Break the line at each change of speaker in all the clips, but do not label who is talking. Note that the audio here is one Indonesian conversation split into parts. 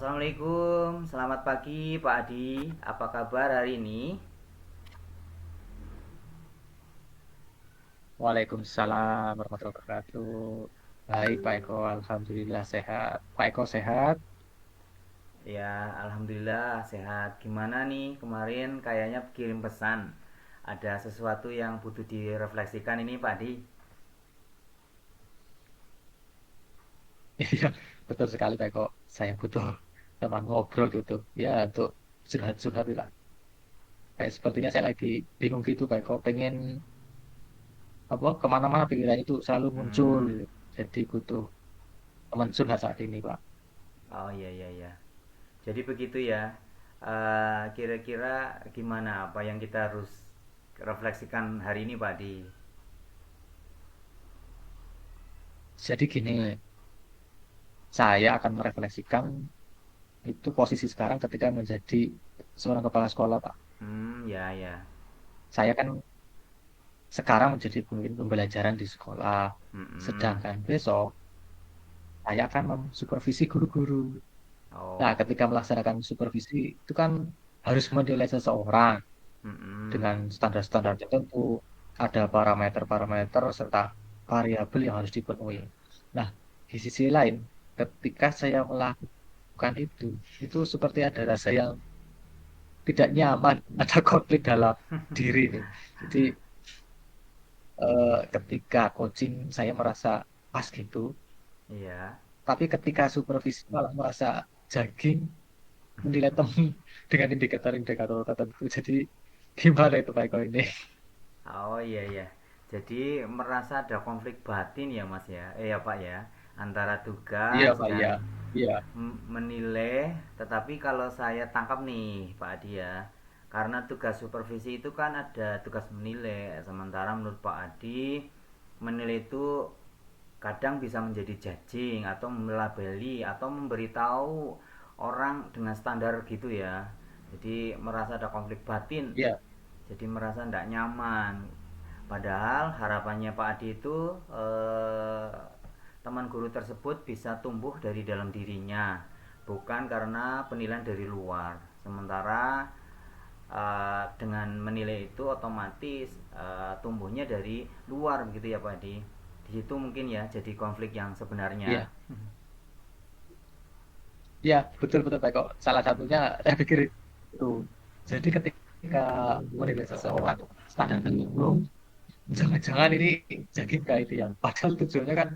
Assalamualaikum, selamat pagi Pak Adi. Apa kabar hari ini?
Waalaikumsalam warahmatullahi wabarakatuh. Baik, Pak Eko. Alhamdulillah sehat. Pak Eko sehat?
Ya, alhamdulillah sehat. Gimana nih kemarin kayaknya kirim pesan. Ada sesuatu yang butuh direfleksikan ini Pak Adi.
Iya, betul sekali, Pak Eko. Saya butuh teman ngobrol gitu. Ya, untuk curhat-curhat lah. Kayak sepertinya saya lagi bingung gitu, Pak Eko. Pengen apa kemana-mana pikiran itu selalu muncul.
Hmm,
Gitu. Jadi butuh teman curhat saat ini, Pak.
oh iya iya iya. Jadi begitu ya. Kira-kira gimana apa yang kita harus refleksikan hari ini Pak Adi?
Jadi gini, saya akan merefleksikan itu posisi sekarang ketika menjadi seorang kepala sekolah, Pak.
Ya ya.
Saya kan sekarang menjadi pemimpin pembelajaran di sekolah.
Hmm.
Sedangkan besok saya akan supervisi guru-guru. Nah,
Oh.
ketika melaksanakan supervisi itu kan harus menilai seseorang
Hmm.
dengan standar-standar tertentu, ada parameter-parameter serta variabel yang harus dipenuhi. Nah, di sisi lain, ketika saya melakukan itu seperti ada rasa yang tidak nyaman, ada konflik dalam diri nih. Jadi ketika coaching saya merasa pas gitu,
Iya.
tapi ketika supervisi malah merasa jogging menilai teman dengan indikator-indikator tertentu. Jadi gimana itu Pak Eko ini?
Oh iya iya. Jadi merasa ada konflik batin ya Mas ya. Ya Pak ya. Antara
Iya
tugas
Pak,
dan
iya. Iya.
menilai. Tetapi kalau saya tangkap nih Pak Adi ya. Karena tugas supervisi itu kan ada tugas menilai. Sementara menurut Pak Adi menilai itu kadang bisa menjadi judging atau melabeli atau memberitahu orang dengan standar gitu ya. Jadi merasa ada konflik batin,
Iya.
jadi merasa tidak nyaman. Padahal harapannya Pak Adi itu teman guru tersebut bisa tumbuh dari dalam dirinya, bukan karena penilaian dari luar. Sementara dengan menilai itu otomatis tumbuhnya dari luar begitu ya Pak Adi. Di situ mungkin ya jadi konflik yang sebenarnya.
Iya. Iya, betul-betul Pak Eko. Salah satunya saya pikir itu. Jadi ketika menilai seseorang standar belum, jangan-jangan ini jogging kayak itu ya. Padahal tujuannya kan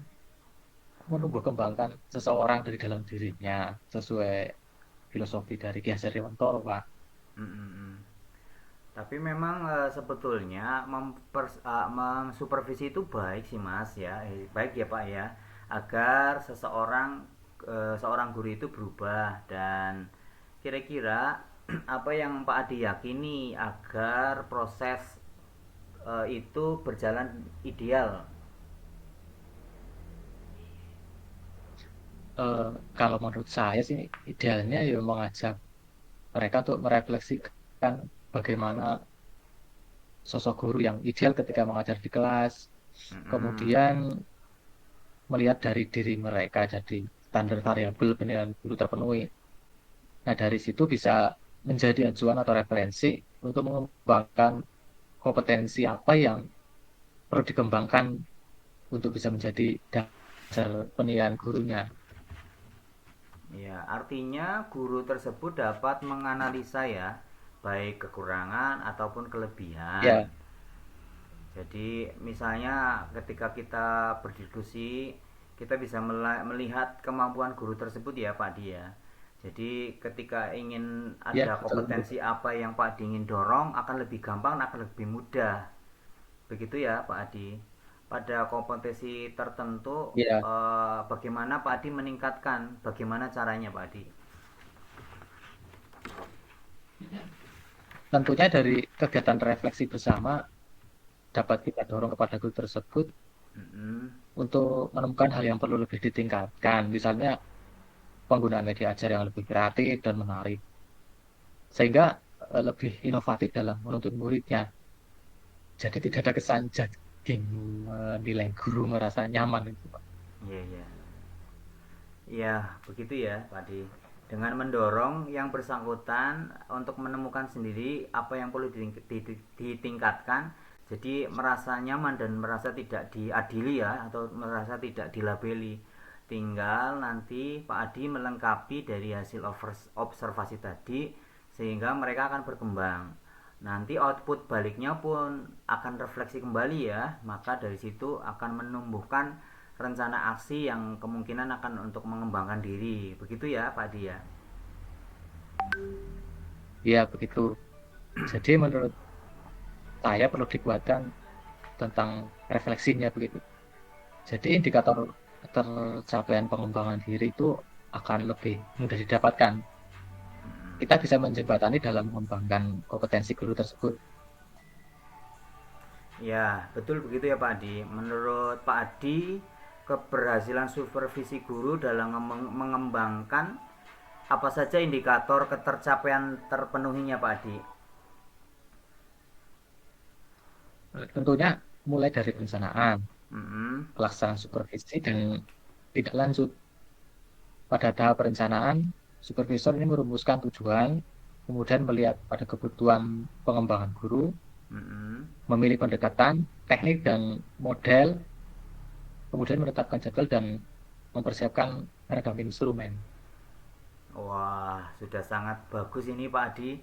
menumbuh kembangkan seseorang dari dalam dirinya sesuai filosofi dari Ki Hajar Dewantara, Pak.
Mm-mm. Tapi memang sebetulnya memsupervisi itu baik sih Mas ya, baik ya Pak ya, agar seorang guru itu berubah. Dan kira-kira apa yang Pak Adi yakini agar proses itu berjalan ideal?
Eh, Kalau menurut saya sih idealnya ya mengajak mereka untuk merefleksikan bagaimana sosok guru yang ideal ketika mengajar di kelas,
Mm-mm.
kemudian melihat dari diri mereka jadi standar variabel penilaian guru terpenuhi. Nah, dari situ bisa menjadi acuan atau referensi untuk mengembangkan kompetensi apa yang perlu dikembangkan untuk bisa menjadi dasar penilaian gurunya.
Ya, artinya guru tersebut dapat menganalisa ya, baik kekurangan ataupun kelebihan.
Ya,
Jadi misalnya ketika kita berdiskusi, kita bisa melihat kemampuan guru tersebut ya Pak Adi ya. Jadi ketika ingin
ya
ada
betul.
kompetensi apa yang Pak Adi ingin dorong, akan lebih gampang, akan lebih mudah. Begitu ya Pak Adi. Pada kompetensi tertentu,
Ya,
bagaimana Pak Adi meningkatkan, bagaimana caranya Pak Adi?
tentunya dari kegiatan refleksi bersama dapat kita dorong kepada guru tersebut
Mm-mm.
untuk menemukan hal yang perlu lebih ditingkatkan. Misalnya penggunaan media ajar yang lebih kreatif dan menarik, sehingga lebih inovatif dalam menuntut muridnya. Jadi tidak ada kesan judging nilai guru merasa nyaman itu, Pak.
Iya, iya. Iya, begitu ya Pak Adi. dengan mendorong yang bersangkutan untuk menemukan sendiri apa yang perlu ditingkatkan, jadi merasa nyaman dan merasa tidak diadili ya, atau merasa tidak dilabeli. Tinggal nanti Pak Adi melengkapi dari hasil observasi tadi sehingga mereka akan berkembang. Nanti output baliknya pun akan refleksi kembali ya, maka dari situ akan menumbuhkan rencana aksi yang kemungkinan akan untuk mengembangkan diri. Begitu ya Pak Adi ya.
Ya begitu. Jadi menurut saya perlu dikuatkan tentang refleksinya begitu. Jadi indikator tercapaian pengembangan diri itu akan lebih mudah didapatkan. Kita bisa menjembatani dalam mengembangkan kompetensi guru tersebut.
Ya, betul begitu ya Pak Adi. Menurut Pak Adi, keberhasilan supervisi guru dalam mengembangkan apa saja indikator ketercapaian terpenuhinya Pak Adi?
Tentunya mulai dari perencanaan,
Mm-mm.
pelaksanaan supervisi, dan tidak lanjut. Pada tahap perencanaan, supervisor ini merumuskan tujuan, kemudian melihat pada kebutuhan pengembangan guru,
Mm-mm.
memilih pendekatan, teknik, dan model, kemudian menetapkan jadwal dan mempersiapkan ragam instrumen.
Wah, sudah sangat bagus ini Pak Adi.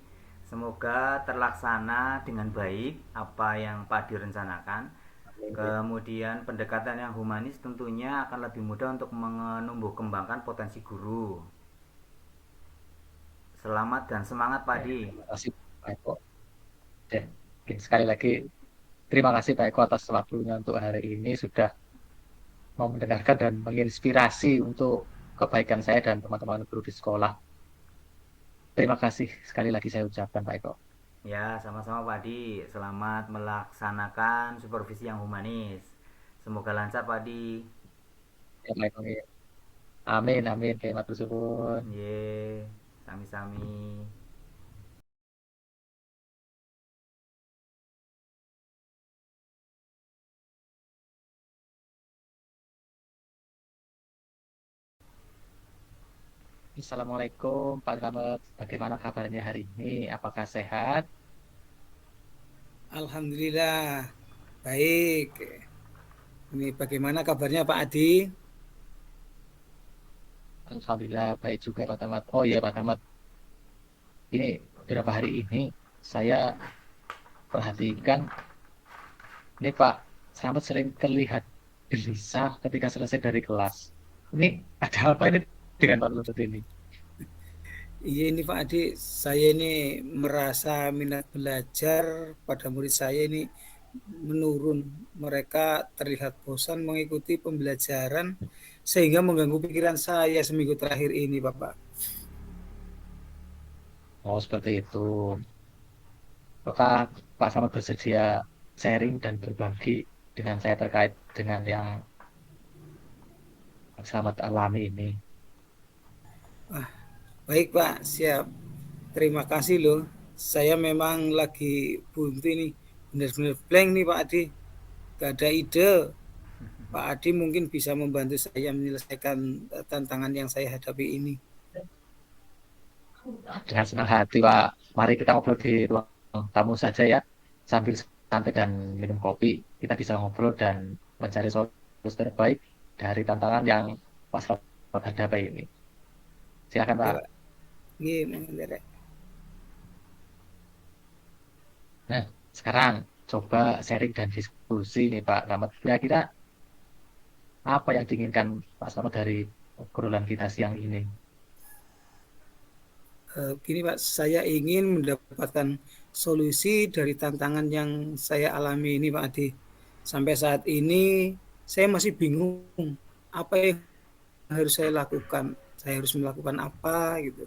Semoga terlaksana dengan baik apa yang Pak Adi rencanakan. Kemudian pendekatan yang humanis tentunya akan lebih mudah untuk menumbuh kembangkan potensi guru. Selamat dan semangat Pak Adi.
Terima kasih Pak Eko. Oke, sekali lagi terima kasih Pak Eko atas waktunya untuk hari ini sudah mau mendengarkan dan menginspirasi untuk kebaikan saya dan teman-teman guru di sekolah. Terima kasih sekali lagi saya ucapkan Pak Eko.
Ya, sama-sama Pak Adi. Selamat melaksanakan supervisi yang humanis. Semoga lancar Pak Adi.
Ya, Pak Eko. Amin, amin. Kayak matur suwun.
Ye, sami-sami.
Assalamualaikum Pak Slamet. Bagaimana kabarnya hari ini? Apakah sehat?
Alhamdulillah, baik. Ini bagaimana kabarnya Pak Adi?
Alhamdulillah baik juga Pak Tamat. Oh iya Pak Tamat, ini beberapa hari ini saya perhatikan ini Pak Slamet sering terlihat gelisah ketika selesai dari kelas. Ini ada apa ini dengan Pak Lutut ini?
Iya ini Pak Adi, saya ini merasa minat belajar pada murid saya ini menurun. Mereka terlihat bosan mengikuti pembelajaran sehingga mengganggu pikiran saya seminggu terakhir ini, Bapak.
Oh seperti itu. Apakah Pak Slamet bersedia sharing dan berbagi dengan saya terkait dengan yang Pak Slamet alami ini?
Ah, baik Pak, siap. Terima kasih loh. Saya memang lagi buntu ini, benar-benar blank nih Pak Adi. Gak ada ide. Pak Adi mungkin bisa membantu saya menyelesaikan tantangan yang saya hadapi ini.
Dengan senang hati, Pak. Mari kita ngobrol di ruang tamu saja ya. Sambil santai dan minum kopi, kita bisa ngobrol dan mencari solusi terbaik dari tantangan yang Pak Slamet hadapi ini. Silakan,
Oke
Pak.
Pak. Ini mengenai
Nah, sekarang coba sharing dan diskusi nih, Pak Slamet. Kira-kira apa yang diinginkan Pak Slamet dari obrolan kita siang ini?
Gini Pak, saya ingin mendapatkan solusi dari tantangan yang saya alami ini Pak Adi. Sampai saat ini saya masih bingung apa yang harus saya lakukan. Saya harus melakukan apa gitu.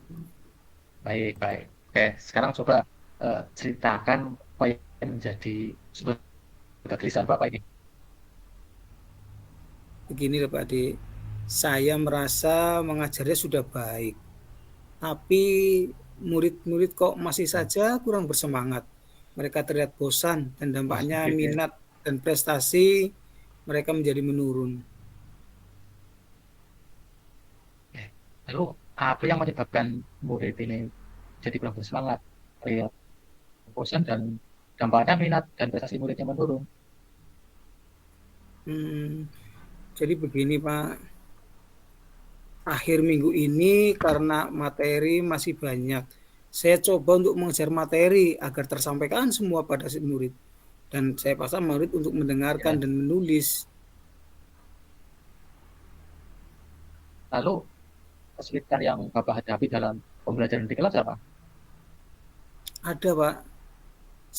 Baik, baik. Oke, sekarang coba ceritakan apa yang menjadi sumber kegelisahan Bapak ini.
Begini loh Pak Adi, saya merasa mengajarnya sudah baik, tapi murid-murid kok masih saja kurang bersemangat. Mereka terlihat bosan dan dampaknya minat dan prestasi mereka menjadi menurun.
Lalu apa yang menyebabkan murid ini jadi kurang bersemangat, lihat bosan dan dampaknya minat dan prestasi muridnya menurun.
Hmm, jadi begini Pak, akhir minggu ini karena materi masih banyak, saya coba untuk mengejar materi agar tersampaikan semua pada si murid. Dan saya paksa murid untuk mendengarkan
Ya.
dan menulis.
Lalu kesulitan yang Bapak hadapi dalam pembelajaran di kelas apa?
Ada Pak,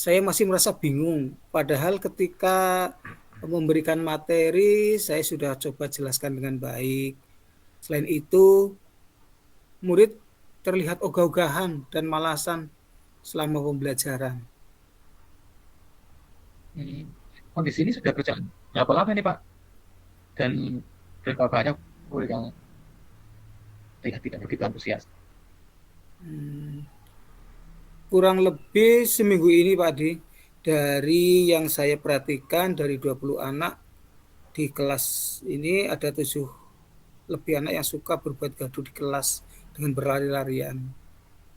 saya masih merasa bingung. Padahal ketika memberikan materi, saya sudah coba jelaskan dengan baik. Selain itu, murid terlihat ogah-ogahan dan malasan selama pembelajaran.
Hmm. Kondisi ini sudah berjalan berapa lama nih Pak? Dan berapa banyak murid yang terlihat tidak begitu antusias?
Hmm, kurang lebih seminggu ini Pak Di, dari yang saya perhatikan dari 20 anak di kelas ini ada 7 lebih anak yang suka berbuat gaduh di kelas dengan berlari-larian.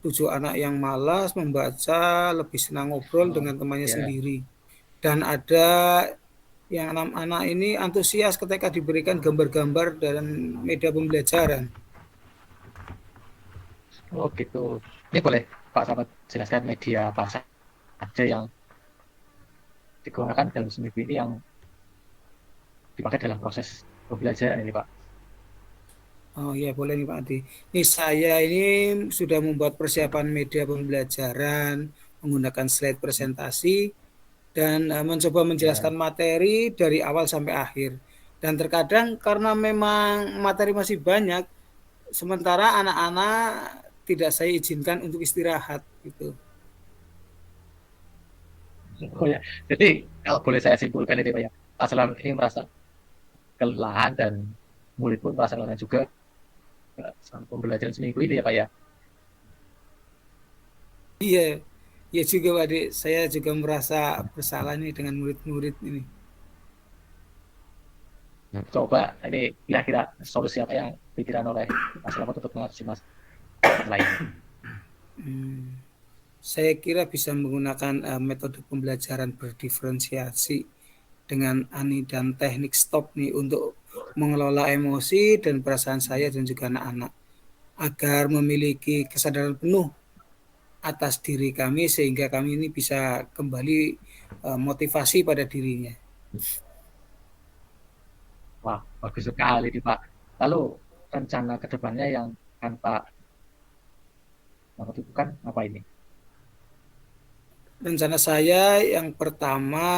7 anak yang malas membaca, lebih senang ngobrol
Oh,
dengan temannya
ya.
sendiri. Dan ada yang 6 anak ini antusias ketika diberikan gambar-gambar dalam media pembelajaran.
Oh gitu. Ini boleh Pak Samad jelaskan media apa saja yang digunakan dalam seminggu ini yang dipakai dalam proses pembelajaran ini Pak?
Oh ya boleh nih Pak Adi. Ini saya ini sudah membuat persiapan media pembelajaran menggunakan slide presentasi dan mencoba
Ya.
menjelaskan materi dari awal sampai akhir. Dan terkadang karena memang materi masih banyak, sementara anak-anak tidak saya izinkan untuk istirahat gitu.
Oh ya. Jadi kalau boleh saya simpulkan ini Pak ya, Pak Salam ini merasa kelelahan dan murid pun merasa kelelahan juga selama pembelajaran seminggu ini ya Pak ya.
Iya, ya juga Pak Adi. Saya juga merasa bersalah nih dengan murid-murid ini.
Coba ini kira-kira solusi apa yang pikiran oleh Mas Selamat untuk mengatasi masalah ini?
Hmm, saya kira bisa menggunakan metode pembelajaran berdiferensiasi dengan ani dan teknik stop nih untuk mengelola emosi dan perasaan saya dan juga anak-anak agar memiliki kesadaran penuh atas diri kami sehingga kami ini bisa kembali motivasi pada dirinya.
Wah, bagus sekali nih Pak. Lalu rencana ke depannya yang kan Pak lakukan apa ini?
Rencana saya yang pertama,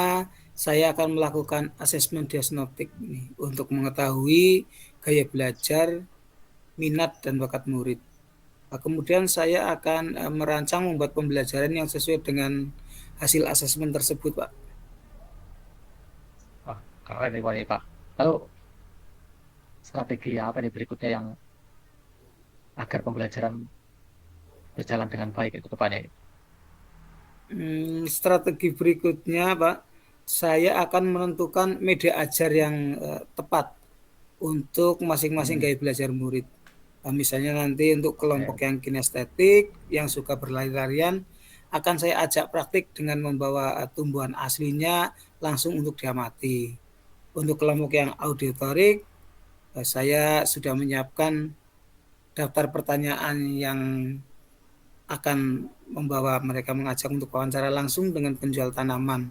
saya akan melakukan asesmen diagnostik nih, untuk mengetahui gaya belajar, minat, dan bakat murid. Kemudian saya akan merancang membuat pembelajaran yang sesuai dengan hasil asesmen tersebut, Pak.
Wah, keren nih Pak. Lalu strategi apa nih berikutnya yang agar pembelajaran berjalan dengan baik ke depannya?
Strategi berikutnya, Pak, saya akan menentukan media ajar yang tepat untuk masing-masing
Hmm,
gaya belajar murid. Misalnya nanti untuk kelompok
oke,
yang kinestetik, yang suka berlari-larian, akan saya ajak praktik dengan membawa tumbuhan aslinya langsung untuk diamati. Untuk kelompok yang auditorik, saya sudah menyiapkan daftar pertanyaan yang akan membawa mereka mengajak untuk wawancara langsung dengan penjual tanaman.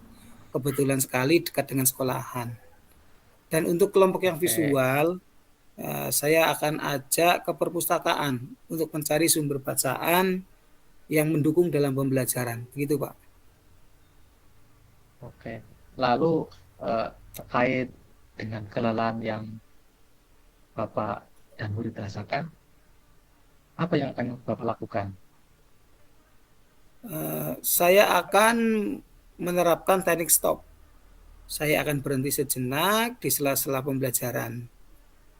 Kebetulan sekali dekat dengan sekolahan. Dan untuk kelompok yang
oke,
visual, saya akan ajak ke perpustakaan untuk mencari sumber bacaan yang mendukung dalam pembelajaran. Begitu, Pak.
oke. Lalu terkait dengan kelelahan yang Bapak dan murid rasakan, apa yang akan Bapak lakukan?
Saya akan menerapkan teknik stop. Saya akan berhenti sejenak di sela-sela pembelajaran.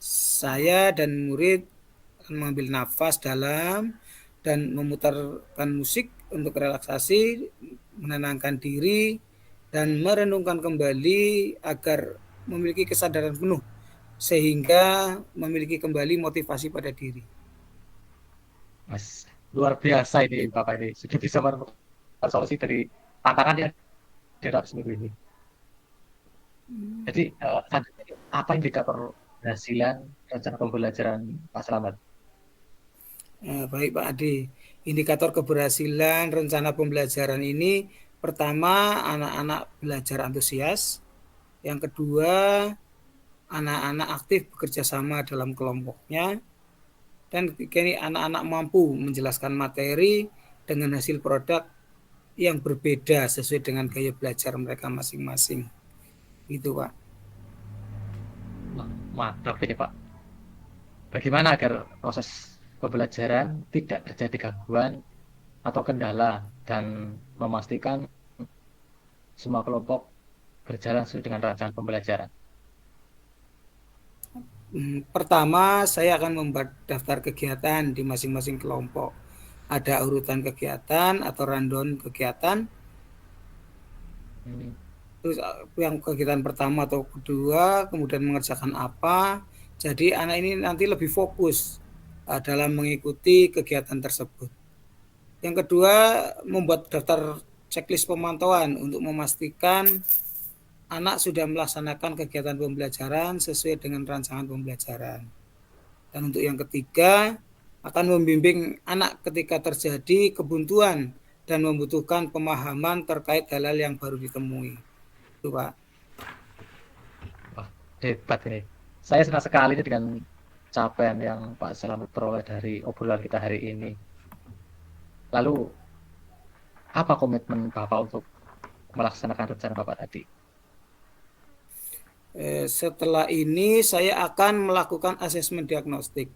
Saya dan murid akan mengambil nafas dalam dan memutarkan musik untuk relaksasi, menenangkan diri, dan merenungkan kembali agar memiliki kesadaran penuh sehingga memiliki kembali motivasi pada diri.
Mas, luar biasa ini Bapak ini sudah bisa menemukan solusi dari tantangan yang dihadapi seminggu ini. Jadi selanjutnya apa indikator keberhasilan rencana pembelajaran Pak Slamet?
Baik Pak Adi, indikator keberhasilan rencana pembelajaran ini pertama anak-anak belajar antusias, yang kedua anak-anak aktif bekerja sama dalam kelompoknya, dan ketiga ini anak-anak mampu menjelaskan materi dengan hasil produk yang berbeda sesuai dengan gaya belajar mereka masing-masing. Gitu Pak.
Wah, mantap ini Pak. Bagaimana agar proses pembelajaran tidak terjadi gangguan atau kendala dan memastikan semua kelompok berjalan sesuai dengan rancangan pembelajaran?
Pertama, saya akan membuat daftar kegiatan di masing-masing kelompok. Ada urutan kegiatan atau rundown kegiatan.
Hmm.
Terus yang kegiatan pertama atau kedua, kemudian mengerjakan apa. Jadi anak ini nanti lebih fokus dalam mengikuti kegiatan tersebut. Yang kedua, membuat daftar checklist pemantauan untuk memastikan anak sudah melaksanakan kegiatan pembelajaran sesuai dengan rancangan pembelajaran. Dan untuk yang ketiga, akan membimbing anak ketika terjadi kebuntuan dan membutuhkan pemahaman terkait hal-hal yang baru ditemui. Itu Pak.
Wah, hebat ini. Saya senang sekali ini dengan capaian yang Pak Slamet peroleh dari obrolan kita hari ini. Lalu, apa komitmen Bapak untuk melaksanakan rencana Bapak tadi?
Setelah ini saya akan melakukan asesmen diagnostik,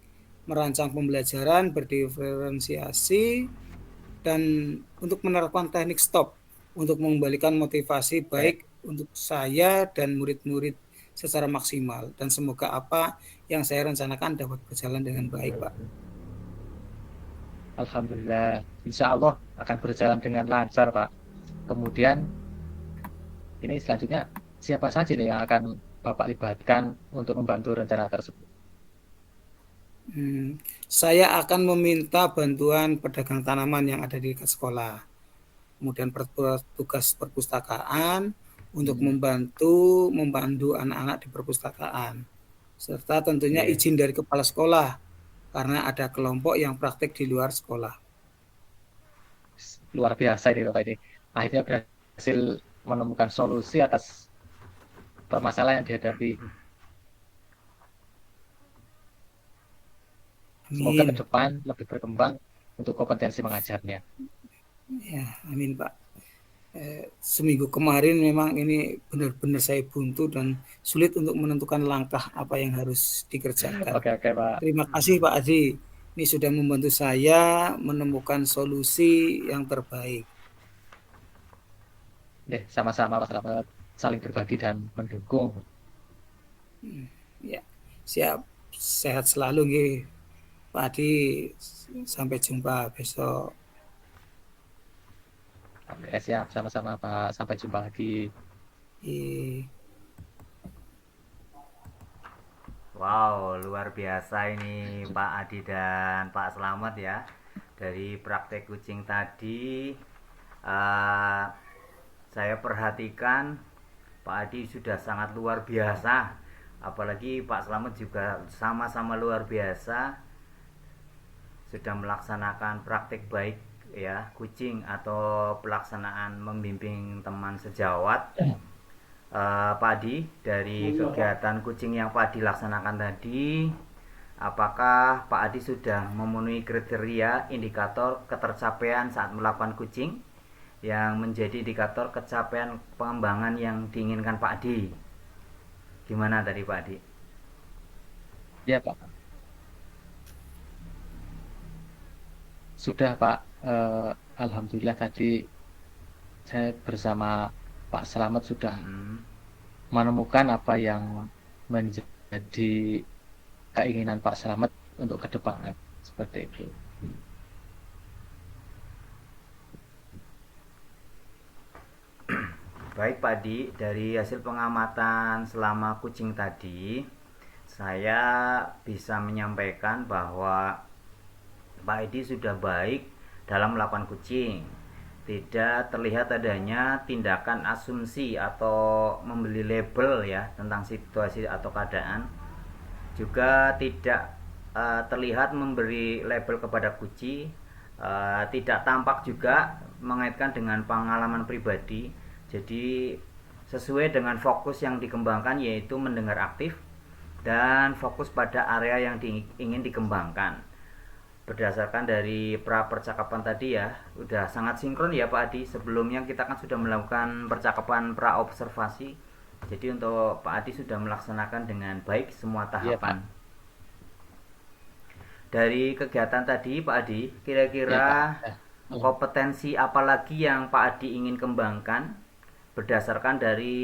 merancang pembelajaran berdiferensiasi, dan untuk menerapkan teknik stop untuk mengembalikan motivasi
Baik,
baik untuk saya dan murid-murid secara maksimal, dan semoga apa yang saya rencanakan dapat berjalan dengan baik Pak.
Alhamdulillah. Insya Allah akan berjalan dengan lancar, Pak. Kemudian, ini selanjutnya siapa saja nih yang akan Bapak libatkan untuk membantu rencana tersebut?
Saya akan meminta bantuan pedagang tanaman yang ada di dekat sekolah, kemudian petugas perpustakaan untuk membantu anak-anak di perpustakaan, serta tentunya
Iya,
izin dari kepala sekolah karena ada kelompok yang praktik di luar sekolah.
luar biasa ini Bapak ini. Akhirnya berhasil menemukan solusi atas permasalahan yang dihadapi. Semoga ke
Amin.
depan lebih berkembang untuk kompetensi mengajarnya.
Ya, amin Pak. Seminggu kemarin memang ini benar-benar saya buntu dan sulit untuk menentukan langkah apa yang harus dikerjakan.
Oke, oke, Pak.
Terima kasih Pak Adi. Ini sudah membantu saya menemukan solusi yang terbaik.
Sama-sama Pak Slamet saling berbagi dan mendukung.
Ya, siap. Sehat selalu nggih Pak Adi. Sampai jumpa besok.
Oke, siap. Sama-sama Pak. Sampai jumpa lagi.
Ih.
Wow, luar biasa ini Pak Adi dan Pak Slamet ya. Dari praktek kucing tadi, eh, saya perhatikan Pak Adi sudah sangat luar biasa. Apalagi Pak Slamet juga sama-sama luar biasa sudah melaksanakan praktik baik ya kucing atau pelaksanaan membimbing teman sejawat. Pak Adi, dari kegiatan kucing yang Pak Adi laksanakan tadi, apakah Pak Adi sudah memenuhi kriteria indikator ketercapaian saat melakukan kucing yang menjadi indikator kecapaian pengembangan yang diinginkan Pak Adi? Gimana tadi Pak Adi?
Ya Pak. Sudah Pak. Alhamdulillah tadi saya bersama Pak Slamet sudah menemukan apa yang menjadi keinginan Pak Slamet untuk ke depan seperti itu.
Baik Pak Adi, dari hasil pengamatan selama kucing tadi, saya bisa menyampaikan bahwa Pak Edi sudah baik dalam melakukan kucing. Tidak terlihat adanya tindakan asumsi atau membeli label ya tentang situasi atau keadaan. Juga tidak terlihat memberi label kepada kucing. Tidak tampak juga mengaitkan dengan pengalaman pribadi. Jadi sesuai dengan fokus yang dikembangkan, yaitu mendengar aktif dan fokus pada area yang ingin dikembangkan. Berdasarkan dari pra percakapan tadi ya, udah sangat sinkron ya Pak Adi. Sebelumnya kita kan sudah melakukan percakapan pra observasi. Jadi untuk Pak Adi sudah melaksanakan dengan baik semua
Iya, Pak.
tahapan. Dari kegiatan tadi Pak Adi,
Iya,
kira-kira
Pak.
kompetensi apa lagi yang Pak Adi ingin kembangkan berdasarkan dari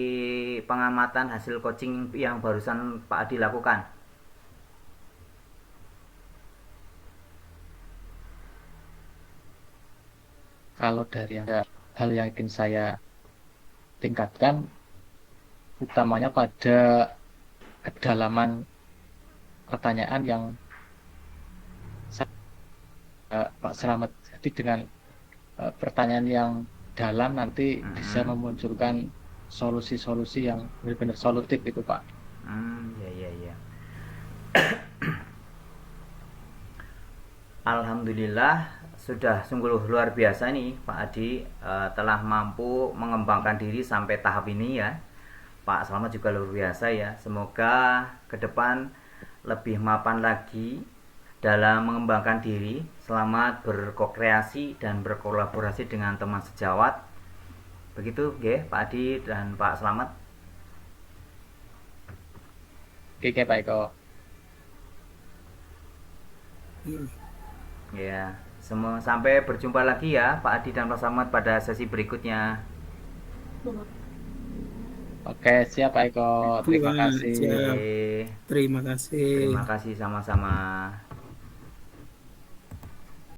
pengamatan hasil coaching yang barusan Pak Adi lakukan?
Kalau dari hal yang ingin saya tingkatkan, utamanya pada kedalaman pertanyaan yang Pak Slamet. Jadi dengan pertanyaan yang dalam nanti bisa memunculkan solusi-solusi yang benar-benar solutif itu Pak.
Ya. Alhamdulillah sudah sungguh luar biasa nih Pak Adi, telah mampu mengembangkan diri sampai tahap ini ya. Pak Slamet juga luar biasa ya. Semoga ke depan lebih mapan lagi dalam mengembangkan diri. Selamat berkreasi dan berkolaborasi dengan teman sejawat. Begitu nggih Pak Adi dan Pak Slamet.
Oke Pak Eko.
Ya, sampai berjumpa lagi ya Pak Adi dan Pak Slamet pada sesi berikutnya.
Oke, siap Pak Eko. Terima kasih.
Siap. Terima kasih.
Terima kasih sama-sama.